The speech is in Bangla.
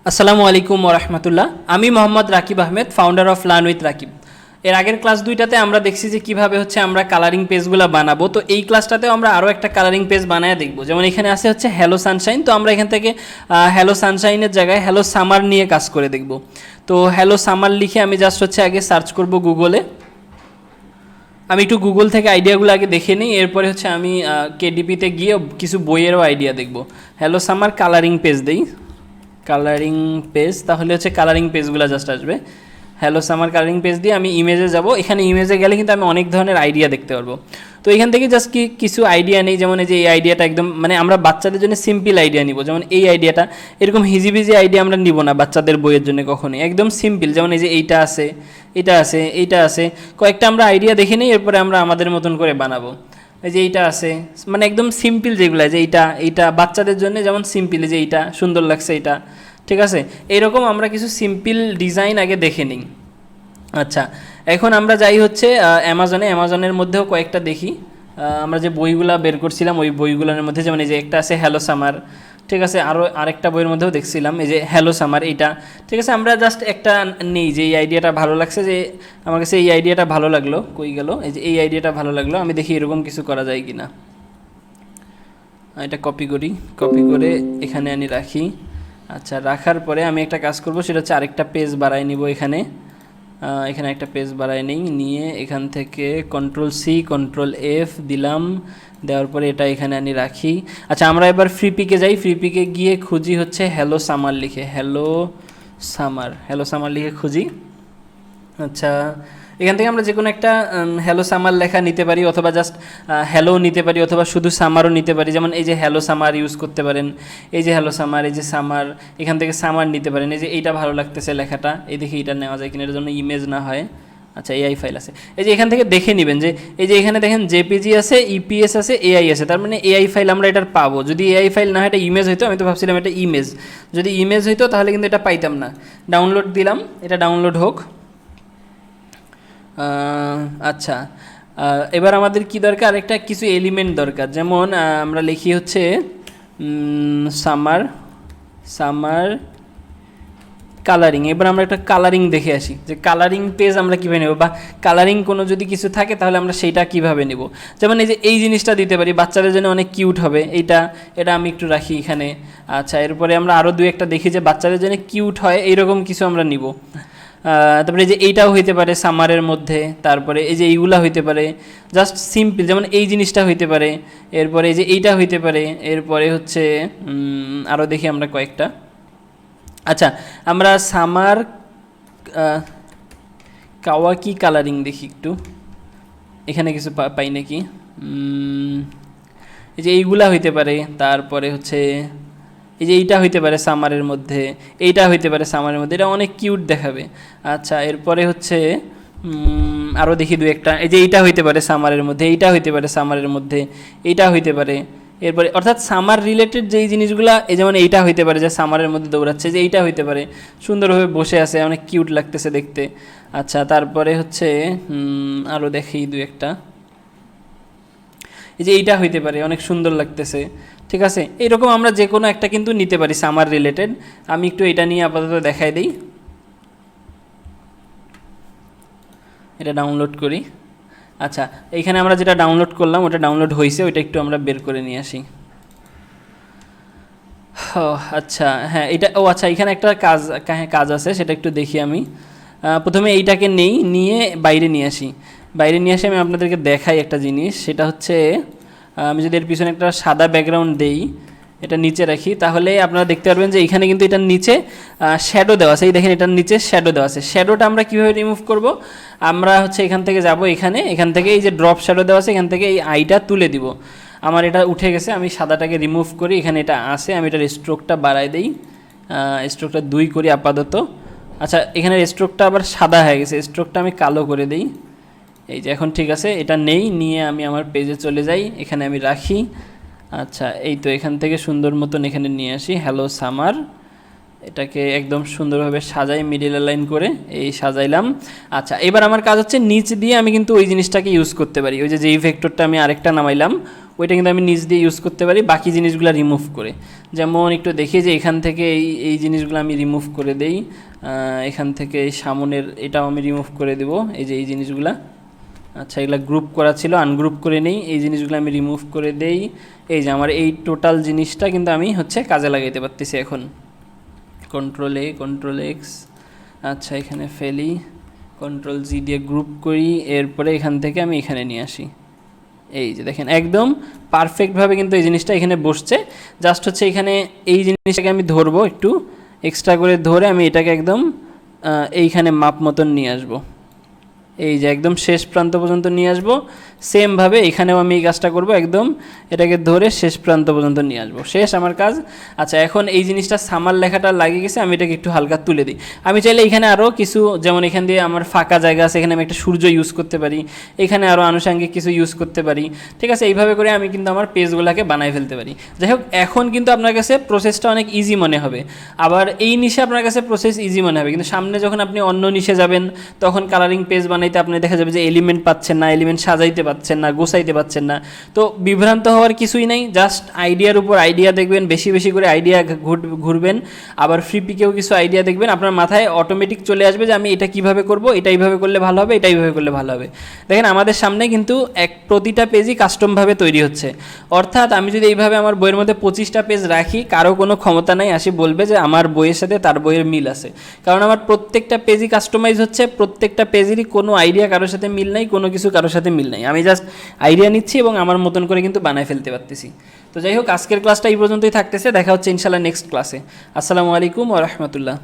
আসসালামু আলাইকুম ওরহমতুল্লাহ। আমি Mohammad Rakib Ahmed, founder of learn with Rakib. এর আগের ক্লাস দুইটাতে আমরা দেখছি যে কিভাবে হচ্ছে আমরা কালারিং পেজগুলো বানাবো। তো এই ক্লাসটাতেও আমরা আরও একটা কালারিং পেজ বানায় দেখবো। যেমন এখানে আছে হচ্ছে হ্যালো সানশাইন, তো আমরা এখান থেকে হ্যালো সানশাইনের জায়গায় হ্যালো সামার নিয়ে কাজ করে দেখব। তো হ্যালো সামার লিখে আমি জাস্ট হচ্ছে আগে সার্চ করব গুগলে। আমি একটু গুগল থেকে আইডিয়াগুলো আগে দেখে নিই, এরপরে হচ্ছে আমি কেডিপিতে গিয়ে কিছু বইয়েরও আইডিয়া দেখব। হ্যালো সামার কালারিং পেজ দেই, কালারিং পেজ, তাহলে হচ্ছে কালারিং পেজগুলো জাস্ট আসবে। হ্যালো সামার কালারিং পেজ দিয়ে আমি ইমেজে যাব। এখানে ইমেজে গেলে কিন্তু আমি অনেক ধরনের আইডিয়া দেখতে পারবো। তো এখান থেকে জাস্ট কিছু আইডিয়া নেই, যেমন এই যে এই আইডিয়াটা একদম মানে আমরা বাচ্চাদের জন্য সিম্পল আইডিয়া নিব। যেমন এই আইডিয়াটা এরকম হিজিবিজি আইডিয়া আমরা নিব না বাচ্চাদের বইয়ের জন্য কখনোই, একদম সিম্পল। যেমন এই যে এইটা আছে, এটা আছে, এইটা আছে, কয়েকটা আমরা আইডিয়া দেখে নিই, এরপরে আমরা আমাদের মতন করে বানাবো। এই যে এইটা আছে, মানে একদম সিম্পল যেগুলো, যে এইটা বাচ্চাদের জন্য যেমন সিম্পল, যে এইটা সুন্দর লাগছে, এইটা ঠিক আছে। এইরকম আমরা কিছু সিম্পল ডিজাইন আগে দেখে নিই। আচ্ছা, এখন আমরা যাই হচ্ছে অ্যামাজনের মধ্যেও কয়েকটা দেখি। আমরা যে বইগুলো বের করছিলাম ওই বইগুলোর মধ্যে, যেমন এই যে একটা আছে হ্যালো সামার, ঠিক আছে। আরেকটা বইয়ের মধ্যেও দেখছিলাম এই যে হ্যালো সামার, এইটা ঠিক আছে। আমরা জাস্ট একটা নেই যে এই আইডিয়াটা ভালো লাগছে, যে আমার কাছে এই আইডিয়াটা ভালো লাগলো, কই গেল, এই যে এই আইডিয়াটা ভালো লাগলো, আমি দেখি এরকম কিছু করা যায় কি না। এটা কপি করি, কপি করে এখানে আনি রাখি। আচ্ছা, রাখার পরে আমি একটা কাজ করব, সেটা হচ্ছে আরেকটা পেজ বাড়াই নিব। এখানে একটা পেজ বাড়াই নিই, নিয়ে এখান থেকে কন্ট্রোল-C কন্ট্রোল-F দিলাম, দেওয়ার পরে এটা এখানে আনি রাখি। আচ্ছা, আমরা এবার ফ্রি পিকে যাই, ফ্রি পিকে গিয়ে খুঁজি হচ্ছে হ্যালো সামার লিখে, হ্যালো সামার লিখে খুঁজি। আচ্ছা, এখান থেকে আমরা যে কোনো একটা হ্যালো সামার লেখা নিতে পারি, অথবা জাস্ট হ্যালো নিতে পারি, অথবা শুধু সামারও নিতে পারি। যেমন এই যে হ্যালো সামার ইউজ করতে পারেন, এই যে হ্যালো সামার, এই যে সামার, এখান থেকে সামার নিতে পারেন। এই যে এইটা ভালো লাগতেছে লেখাটা, এই দেখি এটা নেওয়া যায় কিনা, এটার জন্য ইমেজ না হয়। আচ্ছা, এআই ফাইল আছে, এই যে এখান থেকে দেখে নেবেন যে এই যে এখানে দেখেন জেপিজি আছে, ইপিএস আছে, এআই আছে, তার মানে এআই ফাইল আমরা এটার পাবো। যদি এআই ফাইল না হয় এটা ইমেজ হইতো, আমি তো ভাবছিলাম এটা ইমেজ, যদি ইমেজ হইতো তাহলে কিন্তু এটা পাইতাম না। ডাউনলোড দিলাম, এটা ডাউনলোড হোক। আচ্ছা, এবার আমাদের কি দরকার, একটা কিছু এলিমেন্ট দরকার। যেমন আমরা লিখি হচ্ছে সামার কালারিং। এবার আমরা একটা কালারিং দেখে আসি, যে কালারিং পেজ আমরা কীভাবে নেব, বা কালারিং কোনো যদি কিছু থাকে তাহলে আমরা সেইটা কীভাবে নেব। যেমন এই যে এই জিনিসটা দিতে পারি, বাচ্চাদের জন্য অনেক কিউট হবে, এটা আমি একটু রাখি এখানে। আচ্ছা, এরপরে আমরা আরও দু একটা দেখি যে বাচ্চাদের জন্য কিউট হয়, এইরকম কিছু আমরা নিব। তারপরে এই যে এইটাও হইতে পারে সামারের মধ্যে, তারপরে এই যে এইগুলা হইতে পারে জাস্ট সিম্পল, যেমন এই জিনিসটা হইতে পারে, এরপরে এই যে এইটা হইতে পারে, এরপরে হচ্ছে আরও দেখি আমরা কয়েকটা। আচ্ছা, আমরা সামার কাওয়াকি কালারিং দেখি একটু, এখানে কিছু পাই নাকি। এই যে এইগুলা হইতে পারে, তারপরে হচ্ছে এই যে এইটা হইতে পারে সামারের মধ্যে, এইটা হইতে পারে সামারের মধ্যে, এটা অনেক কিউট দেখাবে। আচ্ছা, এরপরে হচ্ছে আরও দেখি দু একটা। এই যে এইটা হইতে পারে সামারের মধ্যে, এইটা হইতে পারে সামারের মধ্যে, এইটা হইতে পারে। এরপরে অর্থাৎ সামার রিলেটেড যেই জিনিসগুলো, এই যেমন এইটা হইতে পারে যে সামারের মধ্যে দৌড়াচ্ছে, যে এইটা হইতে পারে সুন্দরভাবে বসে আছে, অনেক কিউট লাগতেছে দেখতে। আচ্ছা, তারপরে হচ্ছে আরও দেখি দু একটা। এই যে এইটা হইতে পারে, অনেক সুন্দর লাগতেছে, ঠিক আছে। এইরকম আমরা যে কোনো একটা কিন্তু নিতে পারি সামার রিলেটেড। আমি একটু এটা নিয়ে আপাতত দেখাই দিই, এটা ডাউনলোড করি। আচ্ছা, এইখানে আমরা যেটা ডাউনলোড করলাম ওটা ডাউনলোড হয়েছে, ওইটা একটু আমরা বের করে নিয়ে আসি। আচ্ছা, হ্যাঁ এটা, আচ্ছা, এখানে একটা কাজ আছে, সেটা একটু দেখি। আমি প্রথমে এইটাকে নিয়ে বাইরে নিয়ে আসি। আমি আপনাদেরকে দেখাই একটা জিনিস, সেটা হচ্ছে আমি যদি এর পিছনে একটা সাদা ব্যাকগ্রাউন্ড দেই, এটা নিচে রাখি, তাহলে আপনারা দেখতে পারবেন যে এখানে কিন্তু এটার নিচে শ্যাডো দেওয়া আছে। এই দেখেন, এটার নিচে শ্যাডো দেওয়া আছে। শ্যাডোটা আমরা কীভাবে রিমুভ করব, আমরা হচ্ছে এখান থেকে যাব, এখান থেকে এই যে ড্রপ শ্যাডো দেওয়া আছে, এখান থেকে এই আইটা তুলে দিব। আমার এটা উঠে গেছে, আমি সাদাটাকে রিমুভ করি, এখানে এটা আছে, আমি এটার স্ট্রোকটা বাড়াই দিই, স্ট্রোকটা 2 করি আপাতত। আচ্ছা, এখানে স্ট্রোকটা আবার সাদা হয়ে গেছে, স্ট্রোকটা আমি কালো করে দিই। এই যে এখন ঠিক আছে, এটা নিয়ে আমি আমার পেজে চলে যাই, এখানে আমি রাখি। আচ্ছা, এই তো এখান থেকে সুন্দর মতন এখানে নিয়ে আসি হ্যালো সামার, এটাকে একদম সুন্দরভাবে সাজাই, মিডিল লাইন করে এই সাজাইলাম। আচ্ছা, এবার আমার কাজ হচ্ছে নিচ দিয়ে আমি কিন্তু ওই জিনিসটাকে ইউজ করতে পারি। ওই যে যেই ভেক্টরটা আমি আরেকটা নামাইলাম ওইটা কিন্তু আমি নিচ দিয়ে ইউজ করতে পারি বাকি জিনিসগুলো রিমুভ করে। যেমন একটু দেখি যে এখান থেকে এই জিনিসগুলো আমি রিমুভ করে দেই, এখান থেকে এই সামনের এটাও আমি রিমুভ করে দেবো, এই যে এই জিনিসগুলা। আচ্ছা, এগুলো গ্রুপ করা ছিল, আনগ্রুপ করে নেই, এই জিনিসগুলো আমি রিমুভ করে দেই। এই যে আমার এই টোটাল জিনিসটা কিন্তু আমি হচ্ছে কাজে লাগাইতে পারতেছি এখন। কন্ট্রোল এ, কন্ট্রোল এক্স, আচ্ছা এখানে ফেলি, কন্ট্রোল জি দিয়ে গ্রুপ করি, এরপরে এখান থেকে আমি এখানে নিয়ে আসি। এই যে দেখেন একদম পারফেক্টভাবে কিন্তু এই জিনিসটা এখানে বসছে। জাস্ট হচ্ছে এখানে এই জিনিসটাকে আমি ধরবো, একটু এক্সট্রা করে ধরে আমি এটাকে একদম এইখানে মাপ মতন নিয়ে আসবো। এই যে একদম শেষ প্রান্ত পর্যন্ত নিয়ে আসবো। সেমভাবে এখানেও আমি এই কাজটা করব, একদম এটাকে ধরে শেষ প্রান্ত পর্যন্ত নিয়ে আসবো। শেষ আমার কাজ। আচ্ছা, এখন এই জিনিসটা সামার লেখাটা লাগিয়ে গেছে, আমি এটাকে একটু হালকা তুলে দিই। আমি চাইলে এখানে আরও কিছু, যেমন এখান দিয়ে আমার ফাঁকা জায়গা আছে, এখানে আমি একটা সূর্য ইউজ করতে পারি, এখানে আরও আনুষঙ্গিক কিছু ইউজ করতে পারি। ঠিক আছে, এইভাবে করে আমি কিন্তু আমার পেজগুলোকে বানাই ফেলতে পারি। যাই হোক, এখন কিন্তু আপনার কাছে প্রসেসটা অনেক ইজি মনে হবে। আবার এই নিশে আপনার কাছে প্রসেস ইজি মনে হবে, কিন্তু সামনে যখন আপনি অন্য নিশে যাবেন তখন কালারিং পেজ বানাইতে আপনি দেখা যাবে যে এলিমেন্ট পাচ্ছেন না, এলিমেন্ট সাজাইতে পাচ্ছেন না, গোছাইতে পাচ্ছেন না। তো বিভ্রান্ত হওয়ার কিছুই নাই, জাস্ট আইডিয়ার উপর আইডিয়া দেখবেন, বেশি বেশি করে আইডিয়া ঘুরবেন। আবার ফ্রি পিকেও কিছু আইডিয়া দেখবেন, আপনার মাথায় অটোমেটিক চলে আসবে যে আমি এটা কিভাবে করব, এটা এইভাবে করলে ভালো হবে, এটা এইভাবে করলে ভালো হবে। দেখেন আমাদের সামনে কিন্তু প্রতিটা পেজই কাস্টমভাবে তৈরি হচ্ছে। অর্থাৎ আমি যদি এইভাবে আমার বইয়ের মধ্যে 25টা পেজ রাখি, কারো কোনো ক্ষমতা নাই আসি বলবে যে আমার বইয়ের সাথে তার বইয়ের মিল আছে, কারণ আমার প্রত্যেকটা পেজই কাস্টমাইজ হচ্ছে, প্রত্যেকটা পেজেরই কোনো আইডিয়া কারোর সাথে মিল নাই, কোনো কিছু কারোর সাথে মিল নাই। আমি জাস্ট আইডিয়া নিচ্ছি এবং আমার মতন করে কিন্তু বানায় ফেলতে পারতেছি। তো যাই হোক, আজকের ক্লাসটা এই পর্যন্তই থাকতেছে, দেখা হচ্ছে ইনশাল্লাহ নেক্সট ক্লাসে। আসসালামু আলাইকুম ওয়া রাহমাতুল্লাহ।